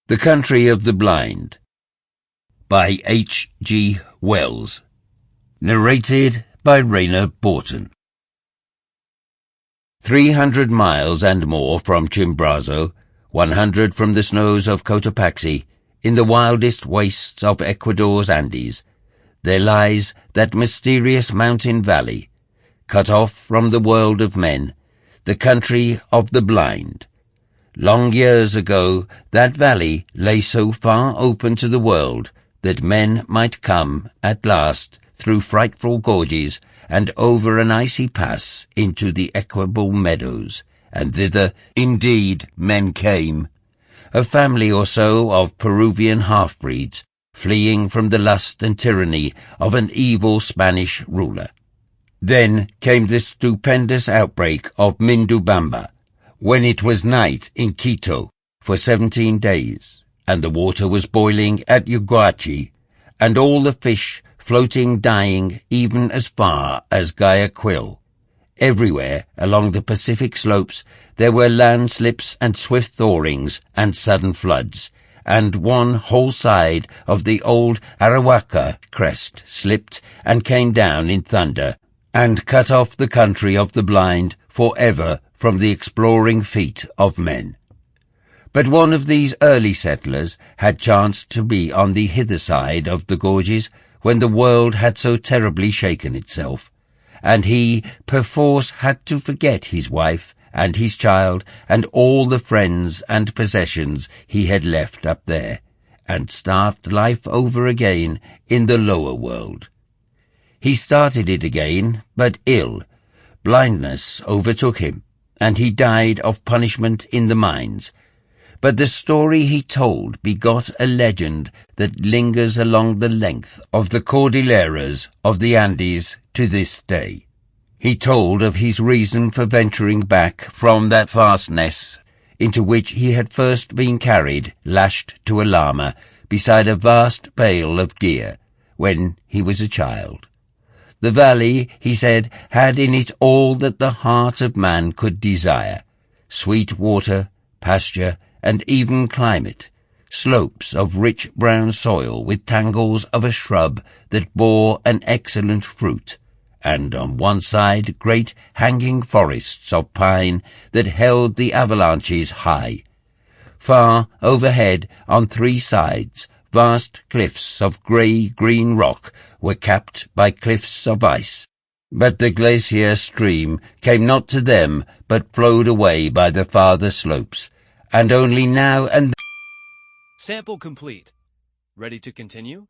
The Country of the Blind by H. G. Wells. Narrated by Rainer Borton. 300 miles and more from Chimborazo, 100 from the snows of Cotopaxi, in the wildest wastes of Ecuador's Andes, there lies that mysterious mountain valley, cut off from the world of men, the country of the blind. Long years ago, that valley lay so far open to the world that men might come, at last, through frightful gorges and over an icy pass into the equable meadows, and thither, indeed, men came, a family or so of Peruvian half-breeds, fleeing from the lust and tyranny of an evil Spanish ruler. Then came the stupendous outbreak of Mindubamba, when it was night in Quito for 17 days, and the water was boiling at Yaguachi, and all the fish floating dying even as far as Guayaquil. Everywhere along the Pacific slopes there were landslips and swift thawings and sudden floods, and one whole side of the old Arahuaca crest slipped and came down in thunder, and cut off the country of the blind forever from the exploring feet of men. But one of these early settlers had chanced to be on the hither side of the gorges when the world had so terribly shaken itself, and he perforce had to forget his wife and his child and all the friends and possessions he had left up there, and start life over again in the lower world. He started it again, but ill. Blindness overtook him, and he died of punishment in the mines. But the story he told begot a legend that lingers along the length of the Cordilleras of the Andes to this day. He told of his reason for venturing back from that fastness into which he had first been carried, lashed to a llama, beside a vast bale of gear, when he was a child. The valley, he said, had in it all that the heart of man could desire: sweet water, pasture, and even climate, slopes of rich brown soil with tangles of a shrub that bore an excellent fruit, and on one side great hanging forests of pine that held the avalanches high. Far overhead, on three sides, vast cliffs of grey-green rock were capped by cliffs of ice, but the glacier stream came not to them, but flowed away by the farther slopes, and only now and then. Sample complete. Ready to continue?